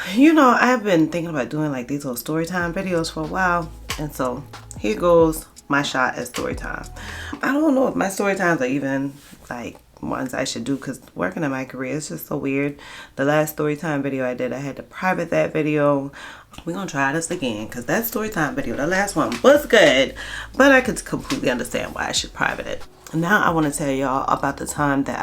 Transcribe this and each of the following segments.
You know, I've been thinking about doing like these little story time videos for a while. And so here goes my shot at story time. I don't know if my story times are even like ones I should do, because working in my career is just so weird. The last story time video I did, I had to private that video. We're gonna try this again, because that story time video, the last one was good, but I could completely understand why I should private it. Now I want to tell y'all about the time that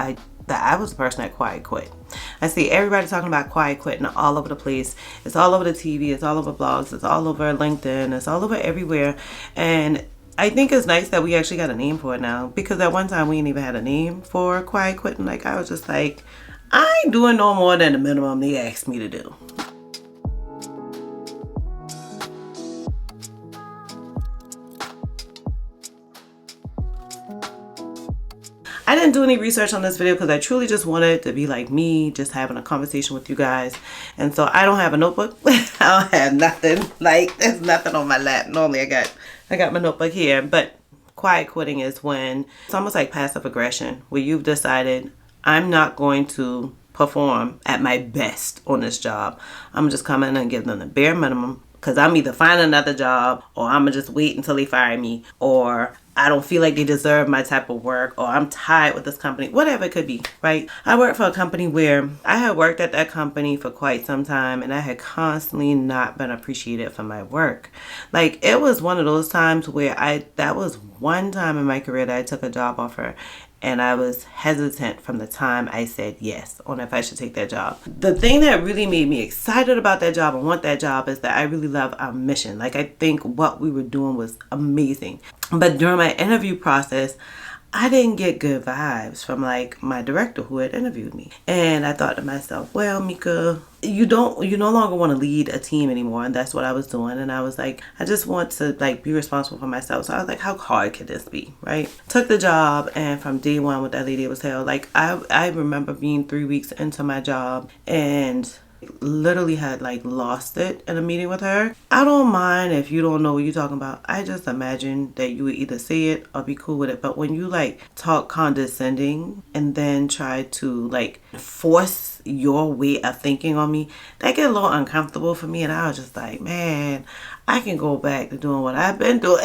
I was the person that quiet quit. I see everybody talking about quiet quitting all over the place. It's all over the TV, it's all over blogs, it's all over LinkedIn, it's all over everywhere. And I think it's nice that we actually got a name for it now, because at one time we didn't even had a name for quiet quitting. Like, I was just like, I ain't doing no more than the minimum they asked me to do. I didn't do any research on this video because I truly just wanted it to be like me just having a conversation with you guys. And so I don't have a notebook. I don't have nothing. Like, there's nothing on my lap. Normally I got my notebook here. But quiet quitting is when it's almost like passive aggression, where you've decided, I'm not going to perform at my best on this job. I'm just come in and give them the bare minimum, because I'm either finding another job, or I'm gonna just wait until they fire me, or I don't feel like they deserve my type of work, or I'm tired with this company, whatever it could be, right? I work for a company where I had worked at that company for quite some time, and I had constantly not been appreciated for my work. Like, it was one of those times where that was one time in my career that I took a job offer, and I was hesitant from the time I said yes on if I should take that job. The thing that really made me excited about that job and want that job is that I really love our mission. Like, I think what we were doing was amazing. But during my interview process, I didn't get good vibes from like my director who had interviewed me. And I thought to myself, well, Mika, you no longer want to lead a team anymore. And that's what I was doing. And I was like, I just want to like be responsible for myself. So I was like, how hard could this be? Right? Took the job, and from day one with that lady, it was hell. Like, I remember being 3 weeks into my job and literally had like lost it in a meeting with her. I don't mind if you don't know what you're talking about. I just imagine that you would either say it or be cool with it. But when you like talk condescending and then try to like force your way of thinking on me, that get a little uncomfortable for me. And I was just like, man, I can go back to doing what I've been doing.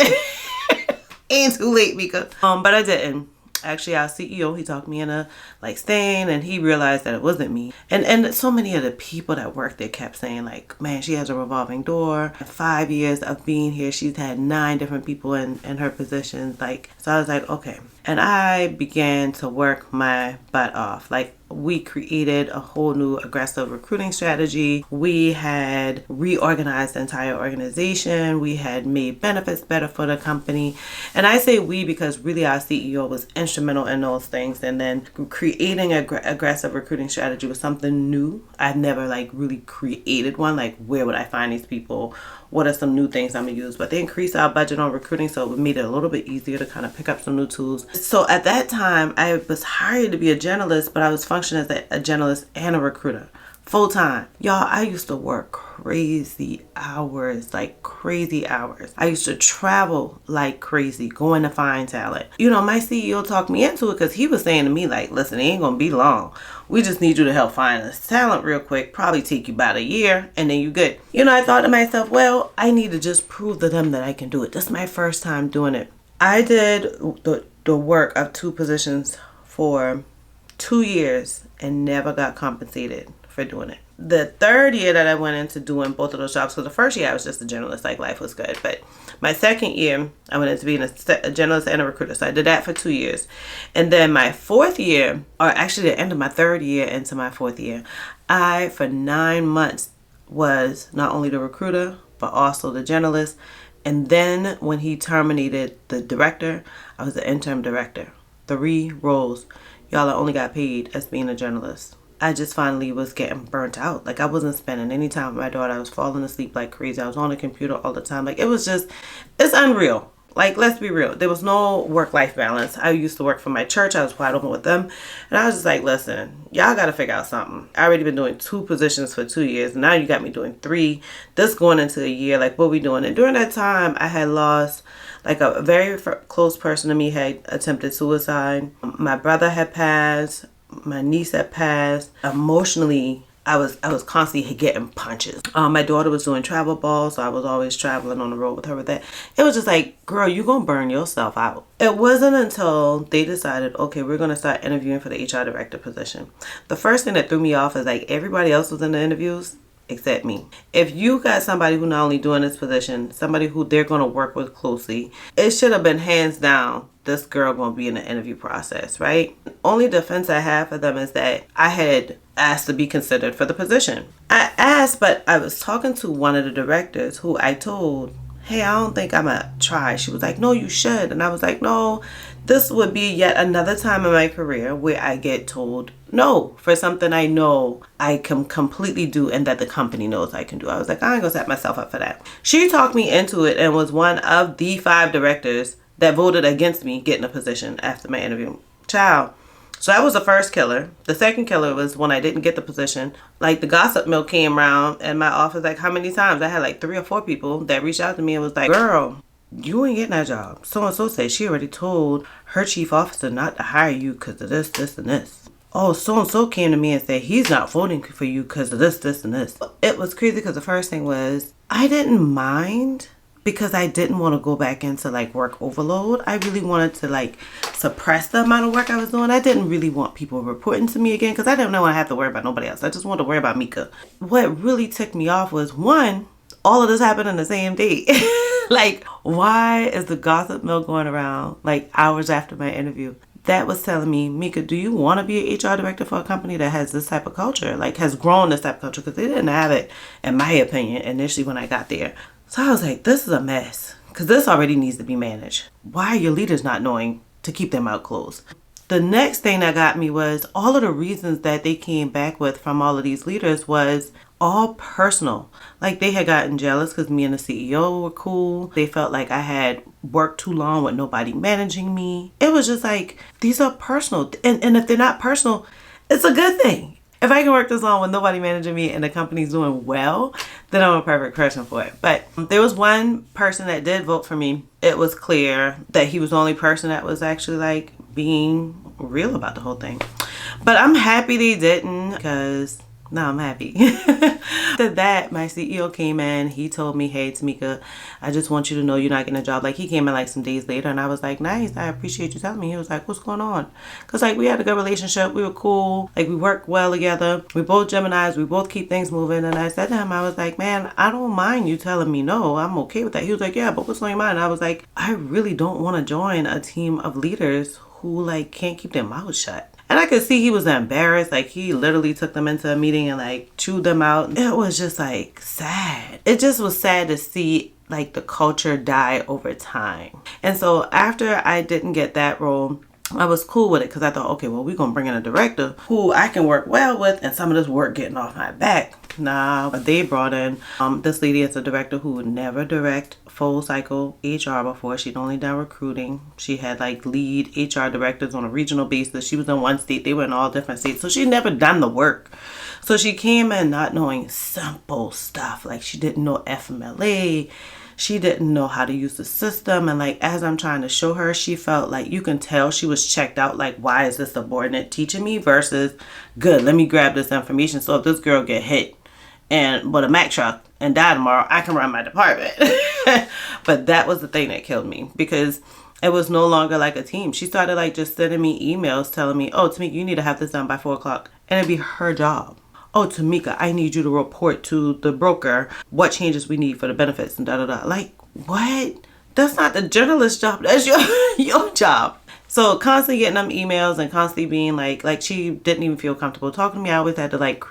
Ain't too late, Mika. But I didn't. Actually, our CEO, he talked me into like staying, and he realized that it wasn't me. And so many of the people that worked there kept saying like, man, she has a revolving door. In 5 years of being here, she's had 9 different people in her positions. Like, so I was like, okay. And I began to work my butt off. Like, we created a whole new aggressive recruiting strategy. We had reorganized the entire organization. We had made benefits better for the company. And I say we because really our CEO was instrumental in those things. And then creating an aggressive recruiting strategy was something new. I've never like really created one. Like, where would I find these people? What are some new things I'm gonna use? But they increased our budget on recruiting, so it made it a little bit easier to kind of pick up some new tools. So at that time, I was hired to be a generalist, but I was functioning as a generalist and a recruiter full time. Y'all, I used to work crazy hours, like crazy hours. I used to travel like crazy, going to find talent. You know, my CEO talked me into it because he was saying to me like, listen, it ain't gonna be long. We just need you to help find this talent real quick. Probably take you about a year and then you good. You know, I thought to myself, well, I need to just prove to them that I can do it. This is my first time doing it. I did the work of 2 positions for 2 years and never got compensated for doing it. The 3rd year that I went into doing both of those jobs, so the first year I was just a generalist, like life was good. But my 2nd year, I went into being a generalist and a recruiter. So I did that for 2 years. And then my 4th year, or actually the end of my 3rd year into my 4th year, I, for 9 months, was not only the recruiter, but also the generalist. And then when he terminated the director, I was the interim director. 3 roles. Y'all, I only got paid as being a journalist. I just finally was getting burnt out. Like, I wasn't spending any time with my daughter. I was falling asleep like crazy. I was on the computer all the time. Like, it was just, it's unreal. Like, let's be real. There was no work-life balance. I used to work for my church. I was wide open with them. And I was just like, listen, y'all got to figure out something. I already been doing 2 positions for 2 years. Now you got me doing 3. This going into a year. Like, what we doing? And during that time, I had lost, like, a very close person to me had attempted suicide. My brother had passed. My niece had passed. Emotionally, I was constantly getting punches. My daughter was doing travel ball, so I was always traveling on the road with her with that. It was just like, girl, you gonna burn yourself out. It wasn't until they decided, okay, we're gonna start interviewing for the HR director position. The first thing that threw me off is like everybody else was in the interviews except me. If you got somebody who not only doing this position, somebody who they're gonna work with closely, it should have been hands down this girl gonna be in the interview process, right? Only defense I have for them is that I had asked to be considered for the position. I asked, but I was talking to one of the directors who I told, hey, I don't think I'm gonna try. She was like, no, you should. And I was like, no, this would be yet another time in my career where I get told no for something I know I can completely do and that the company knows I can do. I was like, I ain't gonna set myself up for that. She talked me into it and was one of the 5 directors that voted against me getting a position after my interview. Child. So that was the first killer. The second killer was when I didn't get the position. Like the gossip mill came around in my office like how many times? I had like 3 or 4 people that reached out to me and was like, girl, you ain't getting that job. So-and-so said she already told her chief officer not to hire you because of this, this, and this. Oh, so-and-so came to me and said he's not voting for you because of this, this, and this. It was crazy because the first thing was I didn't mind because I didn't want to go back into like work overload. I really wanted to like suppress the amount of work I was doing. I didn't really want people reporting to me again because I didn't know I have to worry about nobody else. I just wanted to worry about Mika. What really ticked me off was, one, all of this happened on the same day. Like, why is the gossip mill going around like hours after my interview? That was telling me, Mika, do you want to be an HR director for a company that has this type of culture? Like, has grown this type of culture? Because they didn't have it, in my opinion, initially when I got there. So I was like, this is a mess. Because this already needs to be managed. Why are your leaders not knowing to keep their mouth closed? The next thing that got me was all of the reasons that they came back with from all of these leaders was all personal. Like they had gotten jealous because me and the CEO were cool. They felt like I had worked too long with nobody managing me. It was just like, these are personal. And if they're not personal, it's a good thing. If I can work this long with nobody managing me and the company's doing well, then I'm a perfect person for it. But there was one person that did vote for me. It was clear that he was the only person that was actually like being real about the whole thing. But I'm happy they didn't because now I'm happy. After that, my CEO came in. He told me, hey, Tamika, I just want you to know you're not getting a job. Like he came in like some days later and I was like, nice. I appreciate you telling me. He was like, what's going on? Because like we had a good relationship. We were cool. Like we worked well together. We both Geminis. We both keep things moving. And I said to him, I was like, man, I don't mind you telling me no. I'm okay with that. He was like, yeah, but what's on your mind? And I was like, I really don't want to join a team of leaders who like can't keep their mouths shut. And I could see he was embarrassed. Like he literally took them into a meeting and like chewed them out. It was just like sad. It just was sad to see like the culture die over time. And so after I didn't get that role, I was cool with it because I thought, okay, well, we're going to bring in a director who I can work well with and some of this work getting off my back. Nah, but they brought in this lady as a director who would never direct full cycle HR before. She'd only done recruiting. She had like lead HR directors on a regional basis. She was in one state. They were in all different states. So she'd never done the work. So she came in not knowing simple stuff. Like she didn't know FMLA. She didn't know how to use the system. And like, as I'm trying to show her, she felt like you can tell she was checked out. Like, why is this subordinate teaching me versus good, let me grab this information. So if this girl get hit and with a Mack truck and die tomorrow, I can run my department. But that was the thing that killed me because it was no longer like a team. She started like just sending me emails telling me, oh, Tamika, you need to have this done by 4 o'clock. And it'd be her job. Oh, Tamika, I need you to report to the broker what changes we need for the benefits and da-da-da. Like, what? That's not the journalist job. That's your job. So constantly getting them emails and constantly being like she didn't even feel comfortable talking to me. I always had to like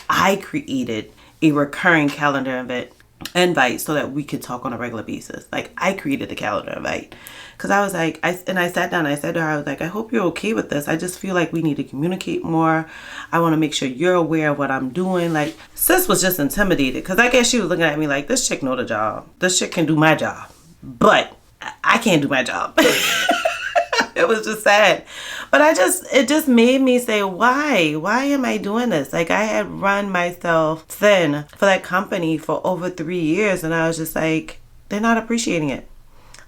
I created a recurring calendar invite so that we could talk on a regular basis. Like I created the calendar invite because I was like, I sat down and I said to her, I was like, I hope you're okay with this. I just feel like we need to communicate more. I want to make sure you're aware of what I'm doing. Like sis was just intimidated because I guess she was looking at me like, this chick know the job. This chick can do my job, but I can't do my job. It was just sad. But it just made me say, why am I doing this? Like I had run myself thin for that company for over 3 years and I was just like, they're not appreciating it.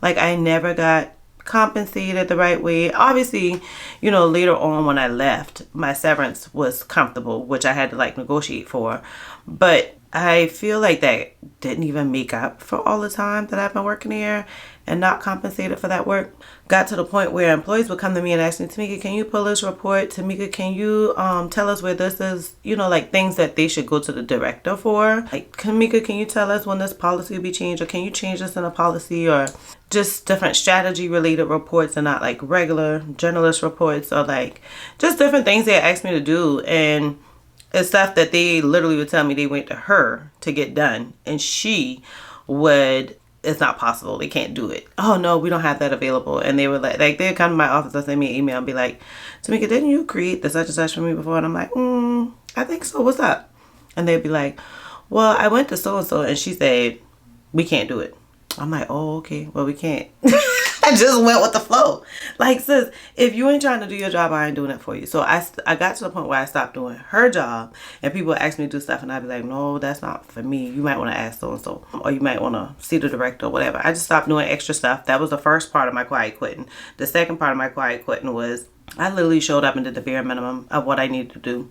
Like I never got compensated the right way. Obviously, you know, later on when I left, my severance was comfortable, which I had to like negotiate for. But I feel like that didn't even make up for all the time that I've been working here and not compensated for that work. Got to the point where employees would come to me and ask me, Tamika, can you pull this report? Tamika, can you tell us where this is? You know, like things that they should go to the director for. Like, Tamika, can you tell us when this policy will be changed? Or can you change this in a policy? Or just different strategy related reports and not like regular generalist reports, or like just different things they asked me to do. And it's stuff that they literally would tell me they went to her to get done, and she would, it's not possible, they can't do it. Oh no, we don't have that available. And they would like they'd come to my office and send me an email and be like, Tamika, didn't you create the such and such for me before? And I'm like, I think so, what's up? And they'd be like, well, I went to so and so and she said we can't do it. I'm like, oh, okay, well, we can't. I just went with the flow. Like, sis, if you ain't trying to do your job, I ain't doing it for you. So I got to the point where I stopped doing her job, and people would ask me to do stuff, and I'd be like, no, that's not for me. You might want to ask so-and-so, or you might want to see the director or whatever. I just stopped doing extra stuff. That was the first part of my quiet quitting. The second part of my quiet quitting was I literally showed up and did the bare minimum of what I needed to do.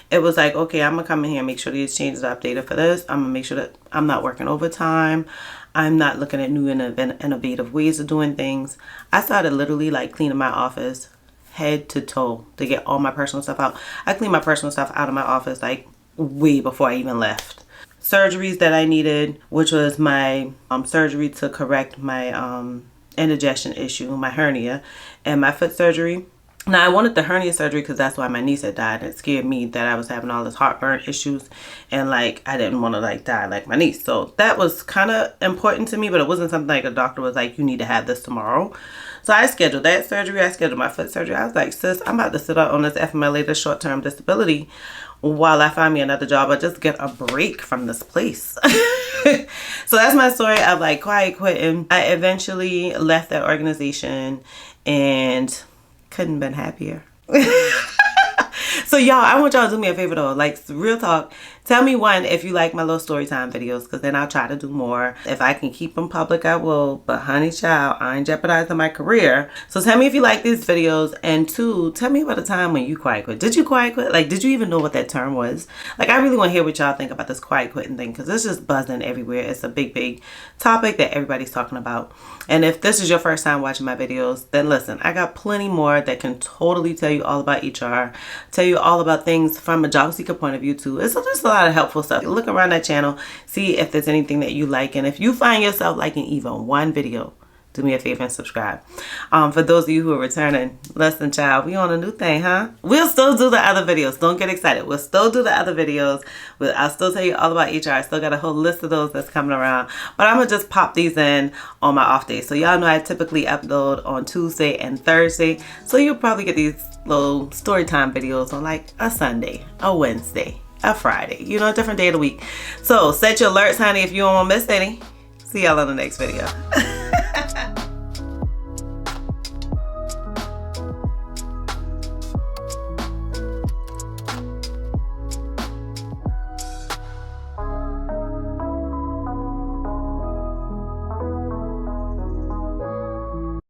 It was like, okay, I'm going to come in here and make sure these changes are updated for this. I'm going to make sure that I'm not working overtime. I'm not looking at new and innovative ways of doing things. I started literally like cleaning my office head to toe to get all my personal stuff out. I cleaned my personal stuff out of my office like way before I even left. Surgeries that I needed, which was my surgery to correct my indigestion issue, my hernia, and my foot surgery. Now, I wanted the hernia surgery because that's why my niece had died. It scared me that I was having all this heartburn issues, and like I didn't want to like die like my niece. So that was kind of important to me, but it wasn't something like a doctor was like, you need to have this tomorrow. So I scheduled that surgery. I scheduled my foot surgery. I was like, sis, I'm about to sit out on this FMLA, this short-term disability, while I find me another job or just get a break from this place. So that's my story of like quiet quitting. I eventually left that organization and couldn't been happier. So y'all, I want y'all to do me a favor though, like real talk, tell me one if you like my little story time videos, because then I'll try to do more. If I can keep them public, I will, but honey child, I ain't jeopardizing my career. So tell me if you like these videos, and two, tell me about a time when you quiet quit. Did you quiet quit? Like, did you even know what that term was? Like, I really want to hear what y'all think about this quiet quitting thing, because it's just buzzing everywhere. It's a big topic that everybody's talking about. And if this is your first time watching my videos, then listen, I got plenty more that can totally tell you all about HR, tell you all about things from a job seeker point of view too. It's just a lot of helpful stuff. Look around that channel, see if there's anything that you like, and if you find yourself liking even one video, do me a favor and subscribe. For those of you who are returning, listen, child, we on a new thing, huh? We'll still do the other videos. Don't get excited. We'll still do the other videos. I'll still tell you all about HR. I still got a whole list of those that's coming around. But I'm going to just pop these in on my off days. So y'all know I typically upload on Tuesday and Thursday. So you'll probably get these little story time videos on like a Sunday, a Wednesday, a Friday. You know, a different day of the week. So set your alerts, honey, if you don't want to miss any. See y'all on the next video.